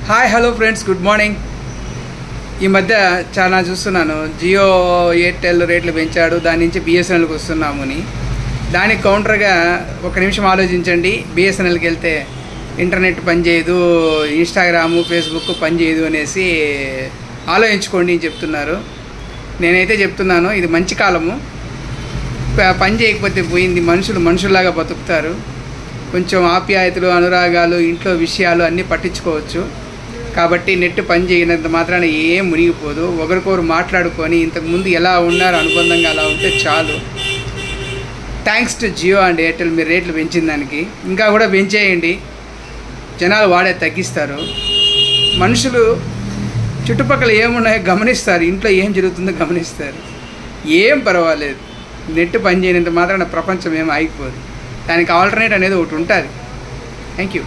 Hi hello friends, good morning. ఈ మధ్య చాలా చూస్తున్నాను, జియో ఎయిర్టెల్ రేట్లు పెంచాడు, దాని నుంచి బిఎస్ఎన్ఎల్కి వస్తున్నాము అని. దానికి కౌంటర్గా ఒక నిమిషం ఆలోచించండి. బిఎస్ఎన్ఎల్కి వెళ్తే ఇంటర్నెట్ పనిచేయదు, ఇన్స్టాగ్రాము ఫేస్బుక్ పనిచేయదు అనేసి ఆలోచించుకోండి అని చెప్తున్నారు. నేనైతే చెప్తున్నాను, ఇది మంచి కాలము. పని చేయకపోతే పోయింది, మనుషుల్లాగా బతుకుతారు. కొంచెం ఆప్యాయతలు, అనురాగాలు, ఇంట్లో విషయాలు అన్నీ పట్టించుకోవచ్చు. కాబట్టి నెట్ పని చేయనంత మాత్రాన ఏం మునిగిపోదు. ఒకరికొకరు మాట్లాడుకొని ఇంతకుముందు ఎలా ఉన్నారు అనుబంధంగా అలా ఉంటే చాలు. Thanks to Jio and Airtel, మీరు రేట్లు పెంచిన దానికి ఇంకా కూడా పెంచేయండి. జనాలు వాడే తగ్గిస్తారు. మనుషులు చుట్టుపక్కల ఏమున్నాయో గమనిస్తారు, ఇంట్లో ఏం జరుగుతుందో గమనిస్తారు. ఏం పర్వాలేదు, నెట్ పని చేయనంత మాత్రాన ప్రపంచం ఏం ఆగిపోదు. దానికి ఆల్టర్నేట్ అనేది ఒకటి ఉంటుంది. Thank you.